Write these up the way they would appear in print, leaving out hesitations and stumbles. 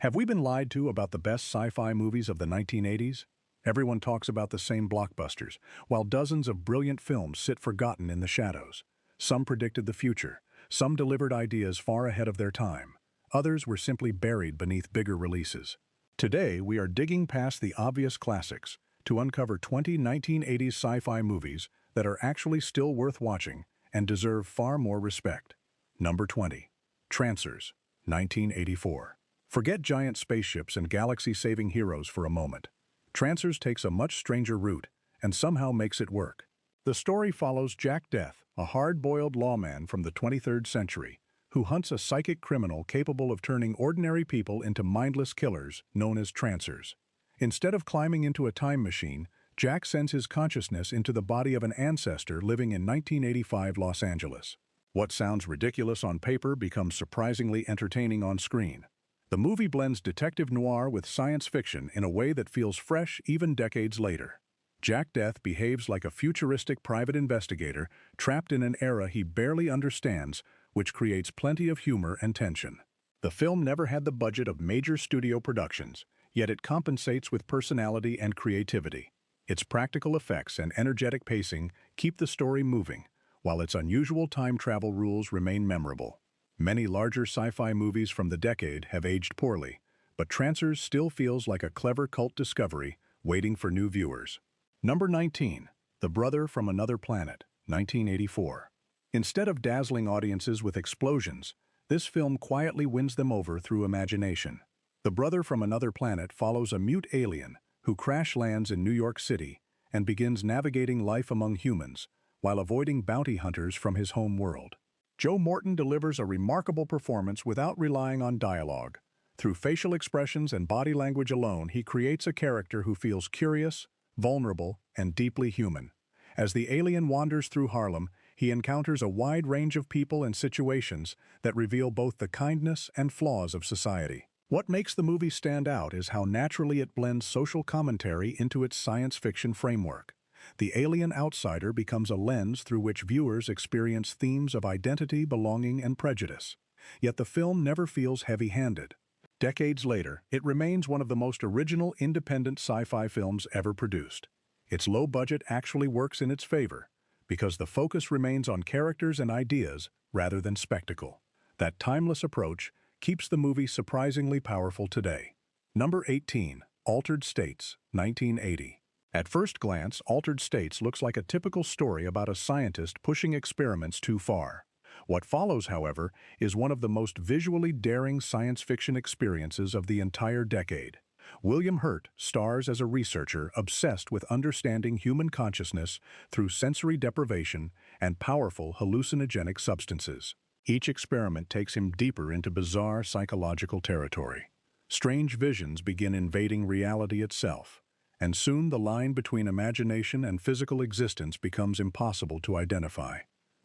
Have we been lied to about the best sci-fi movies of the 1980s? Everyone talks about the same blockbusters, while dozens of brilliant films sit forgotten in the shadows. Some predicted the future, some delivered ideas far ahead of their time, others were simply buried beneath bigger releases. Today, we are digging past the obvious classics to uncover 20 1980s sci-fi movies that are actually still worth watching and deserve far more respect. Number 20. Trancers, 1984. Forget giant spaceships and galaxy-saving heroes for a moment. Trancers takes a much stranger route and somehow makes it work. The story follows Jack Death, a hard-boiled lawman from the 23rd century, who hunts a psychic criminal capable of turning ordinary people into mindless killers known as trancers. Instead of climbing into a time machine, Jack sends his consciousness into the body of an ancestor living in 1985 Los Angeles. What sounds ridiculous on paper becomes surprisingly entertaining on screen. The movie blends detective noir with science fiction in a way that feels fresh even decades later. Jack Death behaves like a futuristic private investigator trapped in an era he barely understands, which creates plenty of humor and tension. The film never had the budget of major studio productions, yet it compensates with personality and creativity. Its practical effects and energetic pacing keep the story moving, while its unusual time travel rules remain memorable. Many larger sci-fi movies from the decade have aged poorly, but Trancers still feels like a clever cult discovery waiting for new viewers. Number 19. The Brother from Another Planet, 1984. Instead of dazzling audiences with explosions, this film quietly wins them over through imagination. The Brother from Another Planet follows a mute alien who crash lands in New York City and begins navigating life among humans while avoiding bounty hunters from his home world. Joe Morton delivers a remarkable performance without relying on dialogue. Through facial expressions and body language alone, he creates a character who feels curious, vulnerable, and deeply human. As the alien wanders through Harlem, he encounters a wide range of people and situations that reveal both the kindness and flaws of society. What makes the movie stand out is how naturally it blends social commentary into its science fiction framework. The alien outsider becomes a lens through which viewers experience themes of identity, belonging, and prejudice. Yet the film never feels heavy-handed. Decades later, it remains one of the most original independent sci-fi films ever produced. Its low budget actually works in its favor, because the focus remains on characters and ideas rather than spectacle. That timeless approach keeps the movie surprisingly powerful today. Number 18. Altered States, 1980. At first glance, Altered States looks like a typical story about a scientist pushing experiments too far. What follows, however, is one of the most visually daring science fiction experiences of the entire decade. William Hurt stars as a researcher obsessed with understanding human consciousness through sensory deprivation and powerful hallucinogenic substances. Each experiment takes him deeper into bizarre psychological territory. Strange visions begin invading reality itself, and soon the line between imagination and physical existence becomes impossible to identify.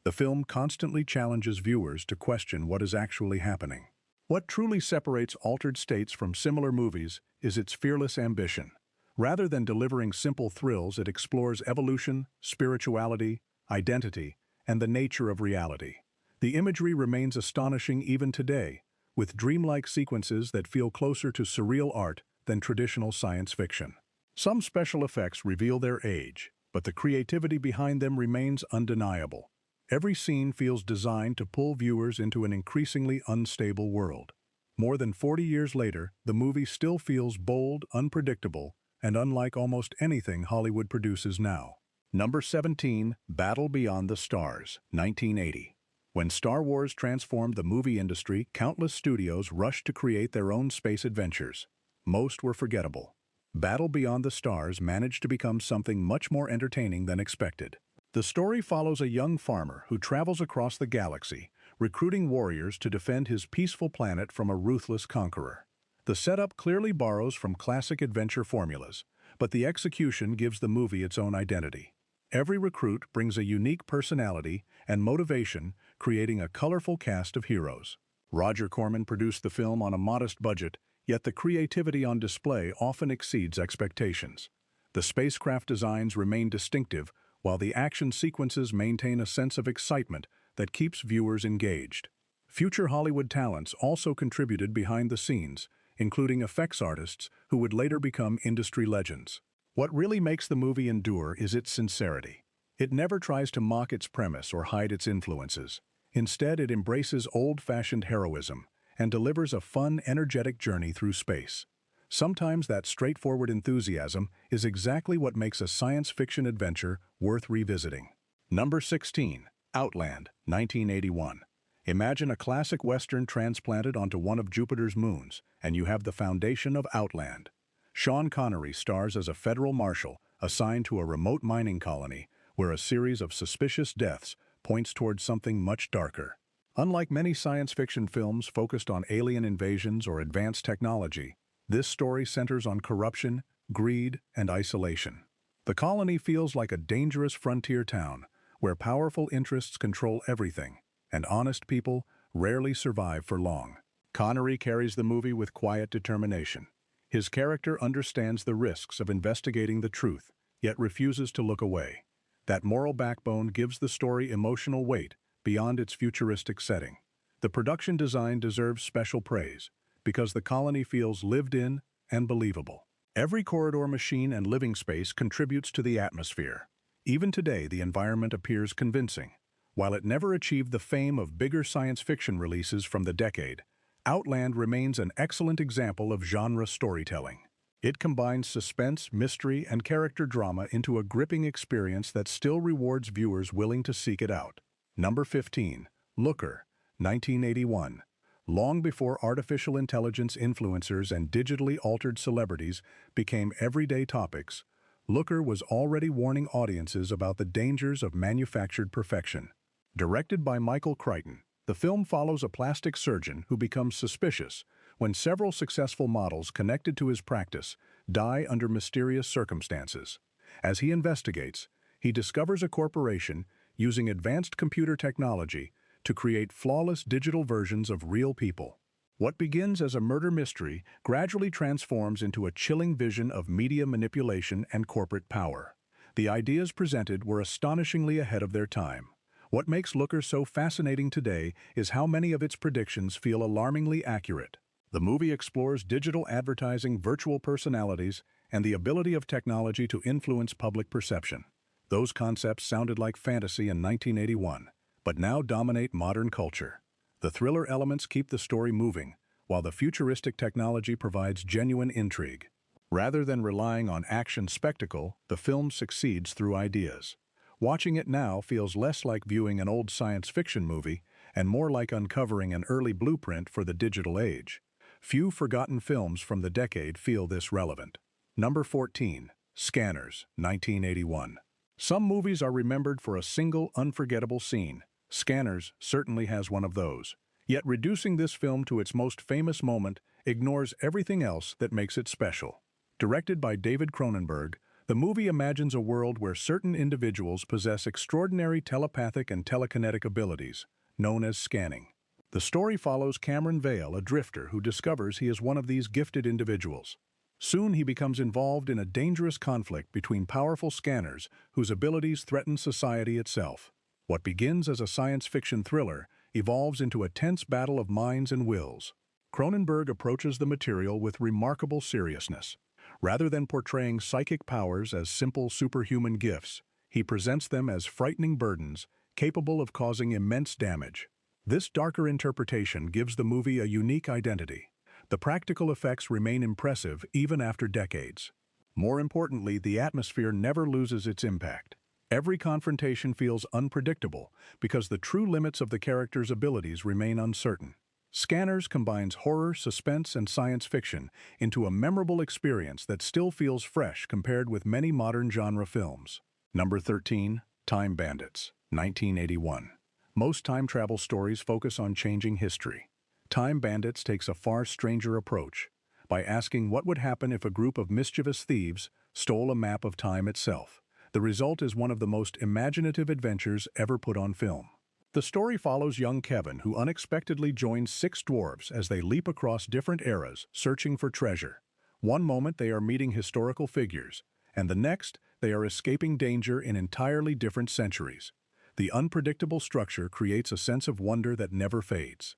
The film constantly challenges viewers to question what is actually happening. What truly separates Altered States from similar movies is its fearless ambition. Rather than delivering simple thrills, it explores evolution, spirituality, identity, and the nature of reality. The imagery remains astonishing even today, with dreamlike sequences that feel closer to surreal art than traditional science fiction. Some special effects reveal their age, but the creativity behind them remains undeniable. Every scene feels designed to pull viewers into an increasingly unstable world. More than 40 years later, the movie still feels bold, unpredictable, and unlike almost anything Hollywood produces now. Number 17. Battle Beyond the Stars, 1980. When Star Wars transformed the movie industry, countless studios rushed to create their own space adventures. Most were forgettable. Battle Beyond the Stars managed to become something much more entertaining than expected. The story follows a young farmer who travels across the galaxy, recruiting warriors to defend his peaceful planet from a ruthless conqueror. The setup clearly borrows from classic adventure formulas, but the execution gives the movie its own identity. Every recruit brings a unique personality and motivation, creating a colorful cast of heroes. Roger Corman produced the film on a modest budget, yet the creativity on display often exceeds expectations. The spacecraft designs remain distinctive, while the action sequences maintain a sense of excitement that keeps viewers engaged. Future Hollywood talents also contributed behind the scenes, including effects artists who would later become industry legends. What really makes the movie endure is its sincerity. It never tries to mock its premise or hide its influences. Instead, it embraces old-fashioned heroism and delivers a fun, energetic journey through space. Sometimes that straightforward enthusiasm is exactly what makes a science fiction adventure worth revisiting. Number 16. Outland, 1981. Imagine a classic Western transplanted onto one of Jupiter's moons, and you have the foundation of Outland. Sean Connery stars as a federal marshal assigned to a remote mining colony where a series of suspicious deaths points towards something much darker. Unlike many science fiction films focused on alien invasions or advanced technology, this story centers on corruption, greed, and isolation. The colony feels like a dangerous frontier town where powerful interests control everything, and honest people rarely survive for long. Connery carries the movie with quiet determination. His character understands the risks of investigating the truth, yet refuses to look away. That moral backbone gives the story emotional weight beyond its futuristic setting. The production design deserves special praise, because the colony feels lived in and believable. Every corridor, machine, and living space contributes to the atmosphere. Even today, the environment appears convincing. While it never achieved the fame of bigger science fiction releases from the decade, Outland remains an excellent example of genre storytelling. It combines suspense, mystery, and character drama into a gripping experience that still rewards viewers willing to seek it out. Number 15. Looker, 1981. Long before artificial intelligence influencers and digitally altered celebrities became everyday topics, Looker was already warning audiences about the dangers of manufactured perfection. Directed by Michael Crichton, the film follows a plastic surgeon who becomes suspicious when several successful models connected to his practice die under mysterious circumstances. As he investigates, he discovers a corporation using advanced computer technology to create flawless digital versions of real people. What begins as a murder mystery gradually transforms into a chilling vision of media manipulation and corporate power. The ideas presented were astonishingly ahead of their time. What makes Looker so fascinating today is how many of its predictions feel alarmingly accurate. The movie explores digital advertising, virtual personalities, and the ability of technology to influence public perception. Those concepts sounded like fantasy in 1981. But now dominate modern culture. The thriller elements keep the story moving, while the futuristic technology provides genuine intrigue. Rather than relying on action spectacle, the film succeeds through ideas. Watching it now feels less like viewing an old science fiction movie and more like uncovering an early blueprint for the digital age. Few forgotten films from the decade feel this relevant. Number 14. Scanners, 1981. Some movies are remembered for a single unforgettable scene. Scanners certainly has one of those. Yet reducing this film to its most famous moment ignores everything else that makes it special. Directed by David Cronenberg, the movie imagines a world where certain individuals possess extraordinary telepathic and telekinetic abilities, known as scanning. The story follows Cameron Vale, a drifter who discovers he is one of these gifted individuals. Soon he becomes involved in a dangerous conflict between powerful scanners whose abilities threaten society itself. What begins as a science fiction thriller evolves into a tense battle of minds and wills. Cronenberg approaches the material with remarkable seriousness. Rather than portraying psychic powers as simple superhuman gifts, he presents them as frightening burdens capable of causing immense damage. This darker interpretation gives the movie a unique identity. The practical effects remain impressive even after decades. More importantly, the atmosphere never loses its impact. Every confrontation feels unpredictable because the true limits of the character's abilities remain uncertain. Scanners combines horror, suspense, and science fiction into a memorable experience that still feels fresh compared with many modern genre films. Number 13. Time Bandits, 1981. Most time travel stories focus on changing history. Time Bandits takes a far stranger approach by asking what would happen if a group of mischievous thieves stole a map of time itself. The result is one of the most imaginative adventures ever put on film. The story follows young Kevin, who unexpectedly joins 6 dwarves as they leap across different eras, searching for treasure. One moment they are meeting historical figures, and the next they are escaping danger in entirely different centuries. The unpredictable structure creates a sense of wonder that never fades.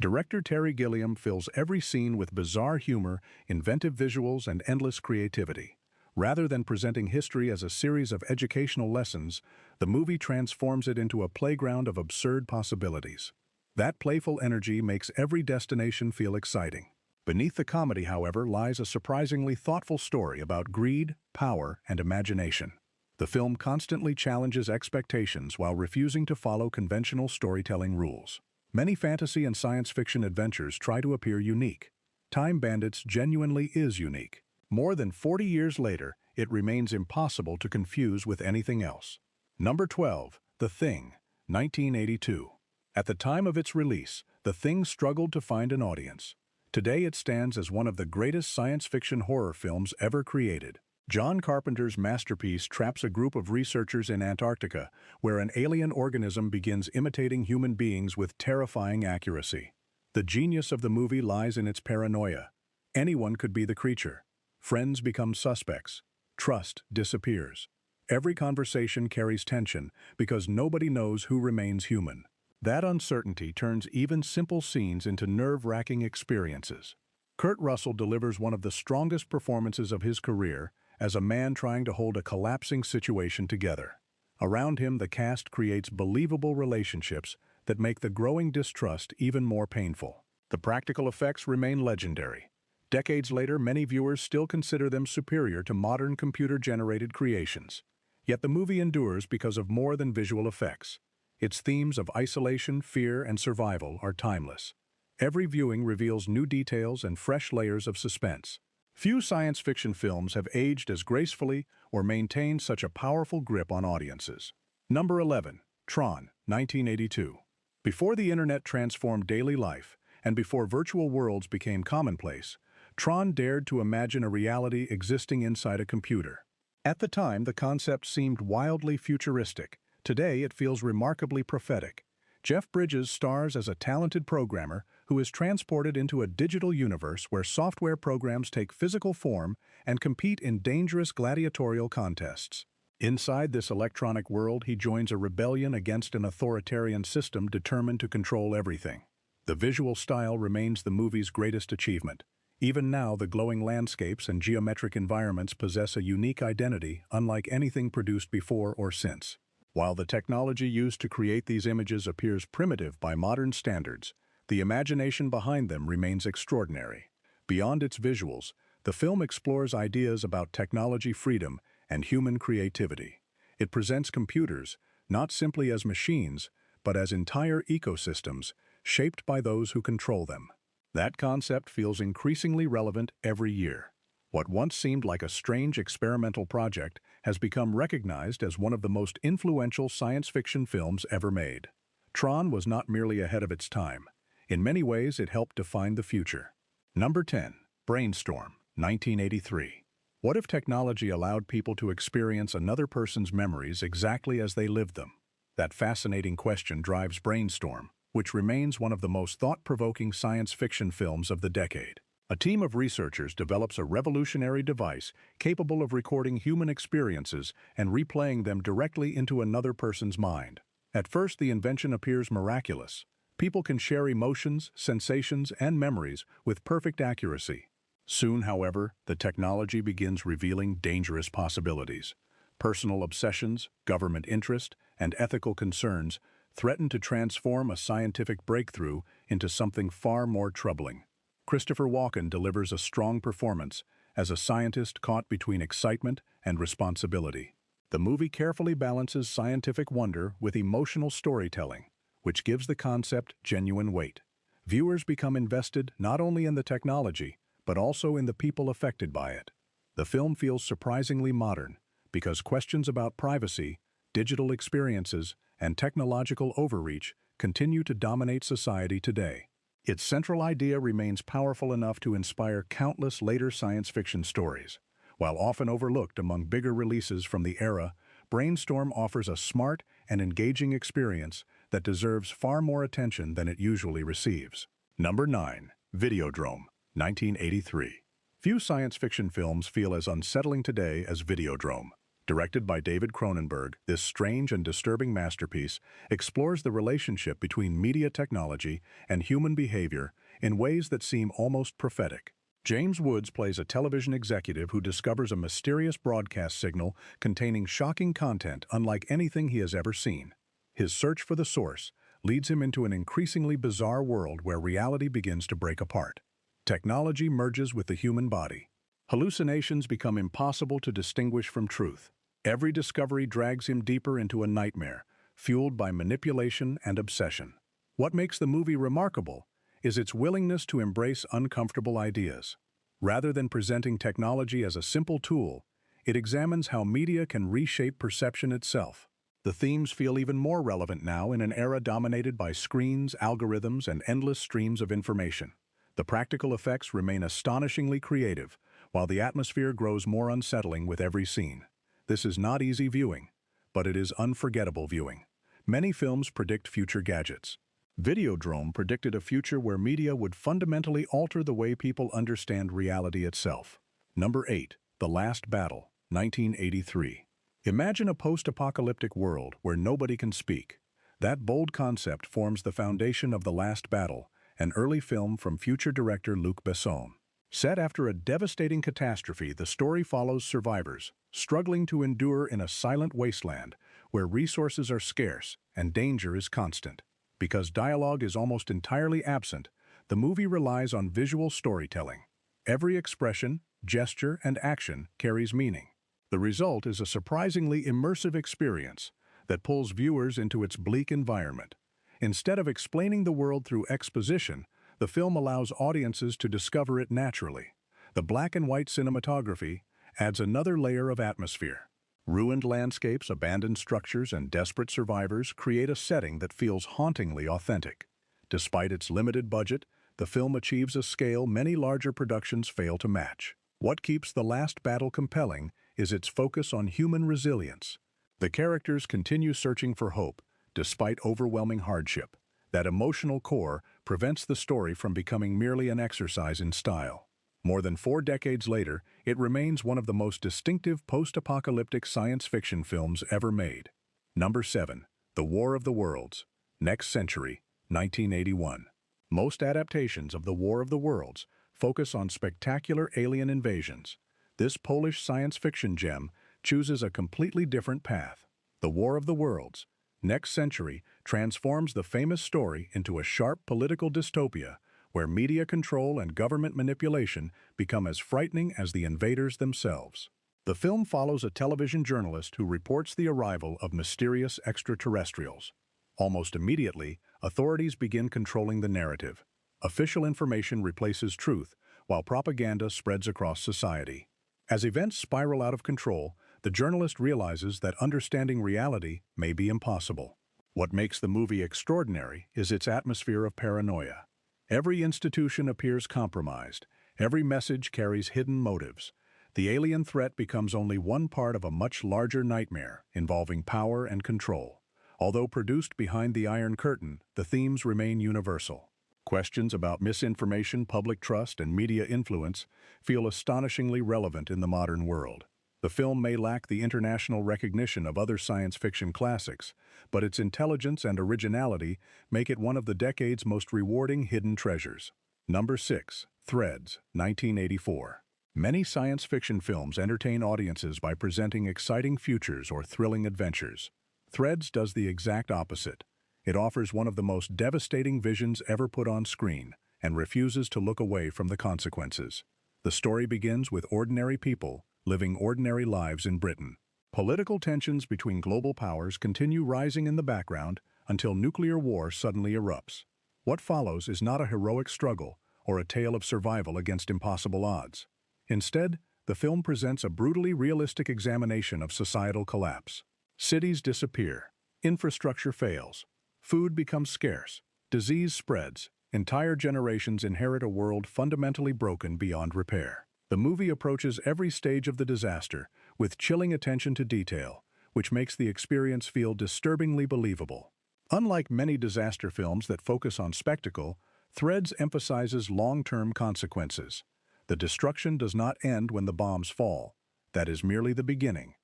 Director Terry Gilliam fills every scene with bizarre humor, inventive visuals, and endless creativity. Rather than presenting history as a series of educational lessons, the movie transforms it into a playground of absurd possibilities. That playful energy makes every destination feel exciting. Beneath the comedy, however, lies a surprisingly thoughtful story about greed, power, and imagination. The film constantly challenges expectations while refusing to follow conventional storytelling rules. Many fantasy and science fiction adventures try to appear unique. Time Bandits genuinely is unique. More than 40 years later, it remains impossible to confuse with anything else. Number 12, The Thing, 1982. At the time of its release, The Thing struggled to find an audience. Today it stands as one of the greatest science fiction horror films ever created. John Carpenter's masterpiece traps a group of researchers in Antarctica, where an alien organism begins imitating human beings with terrifying accuracy. The genius of the movie lies in its paranoia. Anyone could be the creature. Friends become suspects. Trust disappears. Every conversation carries tension because nobody knows who remains human. That uncertainty turns even simple scenes into nerve-wracking experiences. Kurt Russell delivers one of the strongest performances of his career as a man trying to hold a collapsing situation together. Around him, the cast creates believable relationships that make the growing distrust even more painful. The practical effects remain legendary. Decades later, many viewers still consider them superior to modern computer-generated creations. Yet the movie endures because of more than visual effects. Its themes of isolation, fear, and survival are timeless. Every viewing reveals new details and fresh layers of suspense. Few science fiction films have aged as gracefully or maintained such a powerful grip on audiences. Number 11, Tron, 1982. Before the internet transformed daily life, and before virtual worlds became commonplace, Tron dared to imagine a reality existing inside a computer. At the time, the concept seemed wildly futuristic. Today, it feels remarkably prophetic. Jeff Bridges stars as a talented programmer who is transported into a digital universe where software programs take physical form and compete in dangerous gladiatorial contests. Inside this electronic world, he joins a rebellion against an authoritarian system determined to control everything. The visual style remains the movie's greatest achievement. Even now, the glowing landscapes and geometric environments possess a unique identity unlike anything produced before or since. While the technology used to create these images appears primitive by modern standards, the imagination behind them remains extraordinary. Beyond its visuals, the film explores ideas about technology freedom and human creativity. It presents computers not simply as machines, but as entire ecosystems shaped by those who control them. That concept feels increasingly relevant every year. What once seemed like a strange experimental project has become recognized as one of the most influential science fiction films ever made. Tron was not merely ahead of its time. In many ways, it helped define the future. Number 10, Brainstorm, 1983. What if technology allowed people to experience another person's memories exactly as they lived them? That fascinating question drives Brainstorm, which remains one of the most thought-provoking science fiction films of the decade. A team of researchers develops a revolutionary device capable of recording human experiences and replaying them directly into another person's mind. At first, the invention appears miraculous. People can share emotions, sensations, and memories with perfect accuracy. Soon, however, the technology begins revealing dangerous possibilities. Personal obsessions, government interest, and ethical concerns threaten to transform a scientific breakthrough into something far more troubling. Christopher Walken delivers a strong performance as a scientist caught between excitement and responsibility. The movie carefully balances scientific wonder with emotional storytelling, which gives the concept genuine weight. Viewers become invested not only in the technology, but also in the people affected by it. The film feels surprisingly modern because questions about privacy, digital experiences, and technological overreach continue to dominate society today. Its central idea remains powerful enough to inspire countless later science fiction stories. While often overlooked among bigger releases from the era, Brainstorm offers a smart and engaging experience that deserves far more attention than it usually receives. Number 9, Videodrome, 1983. Few science fiction films feel as unsettling today as Videodrome. Directed by David Cronenberg, this strange and disturbing masterpiece explores the relationship between media technology and human behavior in ways that seem almost prophetic. James Woods plays a television executive who discovers a mysterious broadcast signal containing shocking content unlike anything he has ever seen. His search for the source leads him into an increasingly bizarre world where reality begins to break apart. Technology merges with the human body. Hallucinations become impossible to distinguish from truth. Every discovery drags him deeper into a nightmare, fueled by manipulation and obsession. What makes the movie remarkable is its willingness to embrace uncomfortable ideas. Rather than presenting technology as a simple tool, it examines how media can reshape perception itself. The themes feel even more relevant now in an era dominated by screens, algorithms, and endless streams of information. The practical effects remain astonishingly creative, while the atmosphere grows more unsettling with every scene. This is not easy viewing, but it is unforgettable viewing. Many films predict future gadgets. Videodrome predicted a future where media would fundamentally alter the way people understand reality itself. Number 8. The Last Battle, 1983. Imagine a post-apocalyptic world where nobody can speak. That bold concept forms the foundation of The Last Battle, an early film from future director Luc Besson. Set after a devastating catastrophe, the story follows survivors, struggling to endure in a silent wasteland where resources are scarce and danger is constant. Because dialogue is almost entirely absent, the movie relies on visual storytelling. Every expression, gesture, and action carries meaning. The result is a surprisingly immersive experience that pulls viewers into its bleak environment. Instead of explaining the world through exposition, the film allows audiences to discover it naturally. The black and white cinematography adds another layer of atmosphere. Ruined landscapes, abandoned structures, and desperate survivors create a setting that feels hauntingly authentic. Despite its limited budget, the film achieves a scale many larger productions fail to match. What keeps The Last Battle compelling is its focus on human resilience. The characters continue searching for hope, despite overwhelming hardship. That emotional core prevents the story from becoming merely an exercise in style. More than 4 decades later, it remains one of the most distinctive post-apocalyptic science fiction films ever made. Number 7. The War of the Worlds, Next Century, 1981. Most adaptations of The War of the Worlds focus on spectacular alien invasions. This Polish science fiction gem chooses a completely different path. The War of the Worlds, Next Century transforms the famous story into a sharp political dystopia where media control and government manipulation become as frightening as the invaders themselves. The film follows a television journalist who reports the arrival of mysterious extraterrestrials. Almost immediately, authorities begin controlling the narrative. Official information replaces truth, while propaganda spreads across society. As events spiral out of control, the journalist realizes that understanding reality may be impossible. What makes the movie extraordinary is its atmosphere of paranoia. Every institution appears compromised. Every message carries hidden motives. The alien threat becomes only one part of a much larger nightmare involving power and control. Although produced behind the Iron Curtain, the themes remain universal. Questions about misinformation, public trust, and media influence feel astonishingly relevant in the modern world. The film may lack the international recognition of other science fiction classics, but its intelligence and originality make it one of the decade's most rewarding hidden treasures. Number 6. Threads, 1984. Many science fiction films entertain audiences by presenting exciting futures or thrilling adventures. Threads does the exact opposite. It offers one of the most devastating visions ever put on screen and refuses to look away from the consequences. The story begins with ordinary people living ordinary lives in Britain. Political tensions between global powers continue rising in the background until nuclear war suddenly erupts. What follows is not a heroic struggle or a tale of survival against impossible odds. Instead, the film presents a brutally realistic examination of societal collapse. Cities disappear, infrastructure fails, food becomes scarce, disease spreads, entire generations inherit a world fundamentally broken beyond repair. The movie approaches every stage of the disaster with chilling attention to detail, which makes the experience feel disturbingly believable. Unlike many disaster films that focus on spectacle, Threads emphasizes long-term consequences. The destruction does not end when the bombs fall. That is merely the beginning.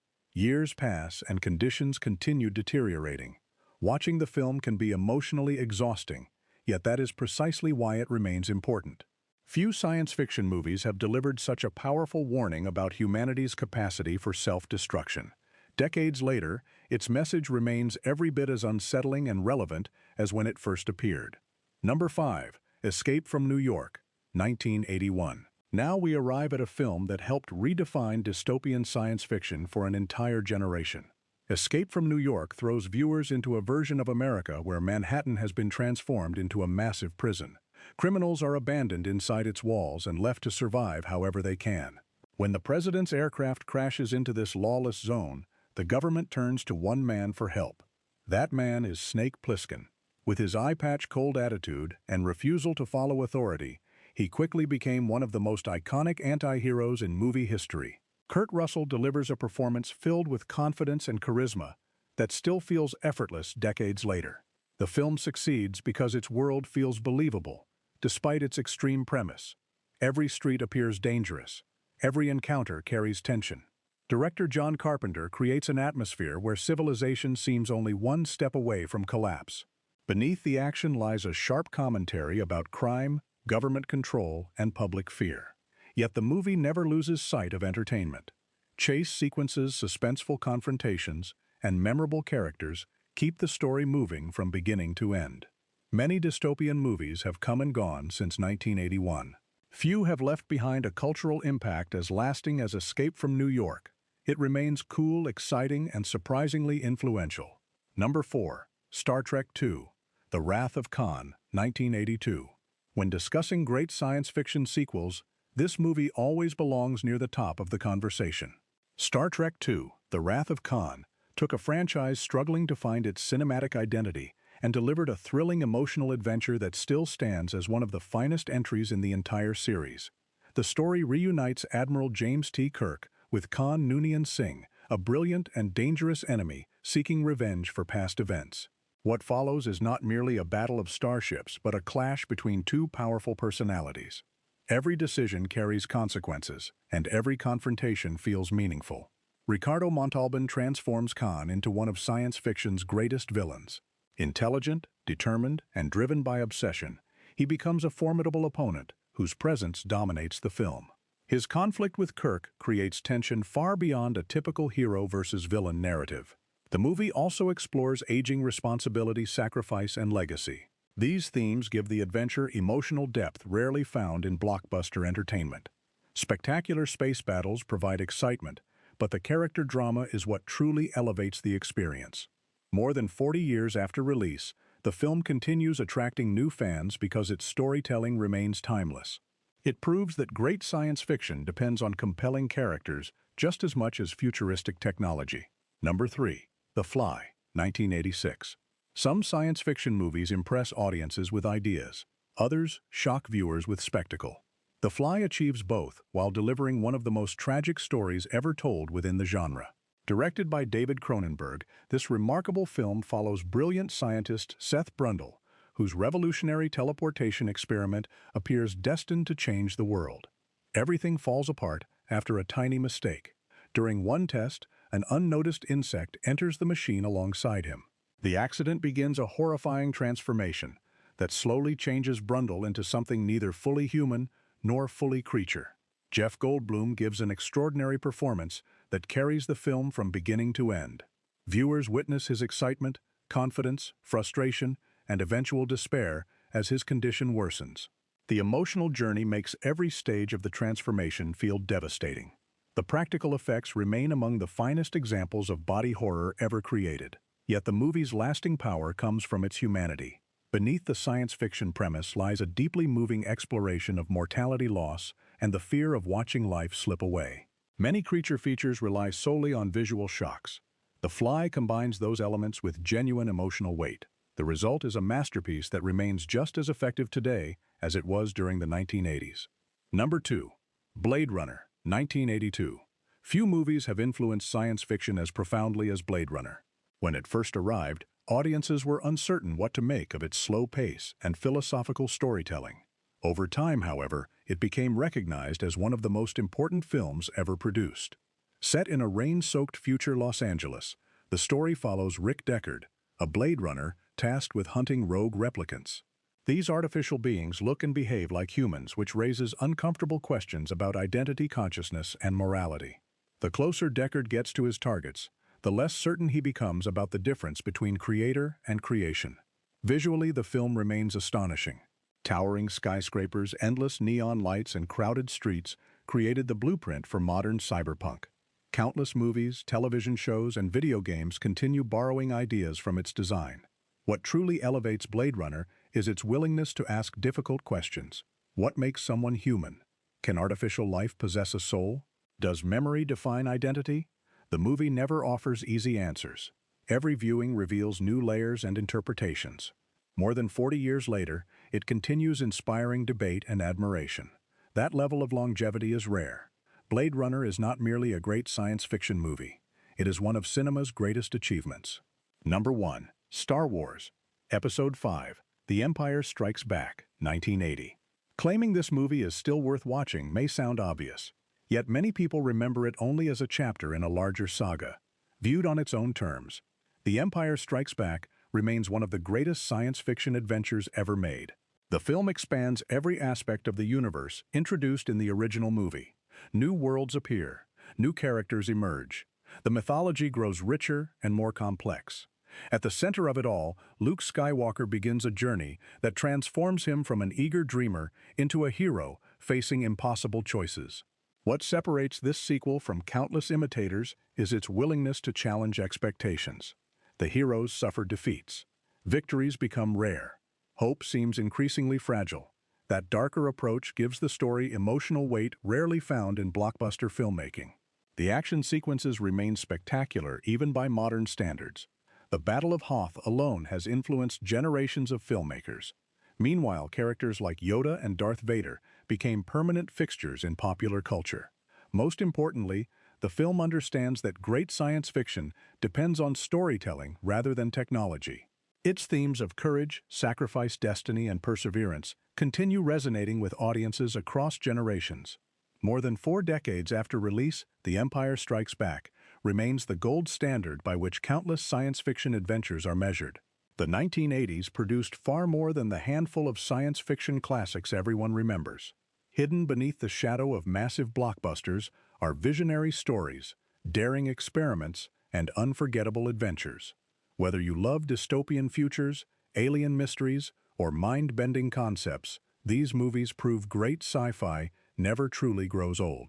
Years pass and conditions continue deteriorating. Watching the film can be emotionally exhausting, yet that is precisely why it remains important. Few science fiction movies have delivered such a powerful warning about humanity's capacity for self-destruction. Decades later, its message remains every bit as unsettling and relevant as when it first appeared. Number 5. Escape from New York, 1981. Now we arrive at a film that helped redefine dystopian science fiction for an entire generation. Escape from New York throws viewers into a version of America where Manhattan has been transformed into a massive prison. Criminals are abandoned inside its walls and left to survive however they can. When the president's aircraft crashes into this lawless zone, the government turns to one man for help. That man is Snake Plissken. With his eye-patch cold attitude and refusal to follow authority, he quickly became one of the most iconic anti-heroes in movie history. Kurt Russell delivers a performance filled with confidence and charisma that still feels effortless decades later. The film succeeds because its world feels believable, despite its extreme premise. Every street appears dangerous. Every encounter carries tension. Director John Carpenter creates an atmosphere where civilization seems only one step away from collapse. Beneath the action lies a sharp commentary about crime, government control, and public fear. Yet the movie never loses sight of entertainment. Chase sequences, suspenseful confrontations, and memorable characters keep the story moving from beginning to end. Many dystopian movies have come and gone since 1981. Few have left behind a cultural impact as lasting as Escape from New York. It remains cool, exciting, and surprisingly influential. Number 4. Star Trek II: The Wrath of Khan, 1982. When discussing great science fiction sequels, this movie always belongs near the top of the conversation. Star Trek II: The Wrath of Khan took a franchise struggling to find its cinematic identity and delivered a thrilling emotional adventure that still stands as one of the finest entries in the entire series. The story reunites Admiral James T. Kirk with Khan Noonien Singh, a brilliant and dangerous enemy seeking revenge for past events. What follows is not merely a battle of starships, but a clash between two powerful personalities. Every decision carries consequences, and every confrontation feels meaningful. Ricardo Montalban transforms Khan into one of science fiction's greatest villains. Intelligent, determined, and driven by obsession, he becomes a formidable opponent whose presence dominates the film. His conflict with Kirk creates tension far beyond a typical hero versus villain narrative. The movie also explores aging, responsibility, sacrifice, and legacy. These themes give the adventure emotional depth rarely found in blockbuster entertainment. Spectacular space battles provide excitement, but the character drama is what truly elevates the experience. More than 40 years after release, the film continues attracting new fans because its storytelling remains timeless. It proves that great science fiction depends on compelling characters just as much as futuristic technology. Number 3. The Fly, 1986. Some science fiction movies impress audiences with ideas. Others shock viewers with spectacle. The Fly achieves both while delivering one of the most tragic stories ever told within the genre. Directed by David Cronenberg, this remarkable film follows brilliant scientist Seth Brundle, whose revolutionary teleportation experiment appears destined to change the world. Everything falls apart after a tiny mistake. During one test, an unnoticed insect enters the machine alongside him. The accident begins a horrifying transformation that slowly changes Brundle into something neither fully human nor fully creature. Jeff Goldblum gives an extraordinary performance that carries the film from beginning to end. Viewers witness his excitement, confidence, frustration, and eventual despair as his condition worsens. The emotional journey makes every stage of the transformation feel devastating. The practical effects remain among the finest examples of body horror ever created. Yet the movie's lasting power comes from its humanity. Beneath the science fiction premise lies a deeply moving exploration of mortality loss and the fear of watching life slip away. Many creature features rely solely on visual shocks. The Fly combines those elements with genuine emotional weight. The result is a masterpiece that remains just as effective today as it was during the 1980s. Number 2. Blade Runner, 1982. Few movies have influenced science fiction as profoundly as Blade Runner. When it first arrived, audiences were uncertain what to make of its slow pace and philosophical storytelling. Over time, however, it became recognized as one of the most important films ever produced. Set in a rain-soaked future Los Angeles, the story follows Rick Deckard, a Blade Runner tasked with hunting rogue replicants. These artificial beings look and behave like humans, which raises uncomfortable questions about identity, consciousness, and morality. The closer Deckard gets to his targets, the less certain he becomes about the difference between creator and creation. Visually, the film remains astonishing. Towering skyscrapers, endless neon lights, and crowded streets created the blueprint for modern cyberpunk. Countless movies, television shows, and video games continue borrowing ideas from its design. What truly elevates Blade Runner is its willingness to ask difficult questions. What makes someone human? Can artificial life possess a soul? Does memory define identity? The movie never offers easy answers. Every viewing reveals new layers and interpretations. More than 40 years later, it continues inspiring debate and admiration. That level of longevity is rare. Blade Runner is not merely a great science fiction movie. It is one of cinema's greatest achievements. Number 1. Star Wars. Episode 5, The Empire Strikes Back, 1980. Claiming this movie is still worth watching may sound obvious, yet many people remember it only as a chapter in a larger saga. Viewed on its own terms, The Empire Strikes Back remains one of the greatest science fiction adventures ever made. The film expands every aspect of the universe introduced in the original movie. New worlds appear, new characters emerge. The mythology grows richer and more complex. At the center of it all, Luke Skywalker begins a journey that transforms him from an eager dreamer into a hero facing impossible choices. What separates this sequel from countless imitators is its willingness to challenge expectations. The heroes suffer defeats. Victories become rare. Hope seems increasingly fragile. That darker approach gives the story emotional weight rarely found in blockbuster filmmaking. The action sequences remain spectacular even by modern standards. The Battle of Hoth alone has influenced generations of filmmakers. Meanwhile, characters like Yoda and Darth Vader became permanent fixtures in popular culture. Most importantly, the film understands that great science fiction depends on storytelling rather than technology. Its themes of courage, sacrifice, destiny, and perseverance continue resonating with audiences across generations. More than 4 decades after release, The Empire Strikes Back remains the gold standard by which countless science fiction adventures are measured. The 1980s produced far more than the handful of science fiction classics everyone remembers. Hidden beneath the shadow of massive blockbusters are visionary stories, daring experiments, and unforgettable adventures. Whether you love dystopian futures, alien mysteries, or mind-bending concepts, these movies prove great sci-fi never truly grows old.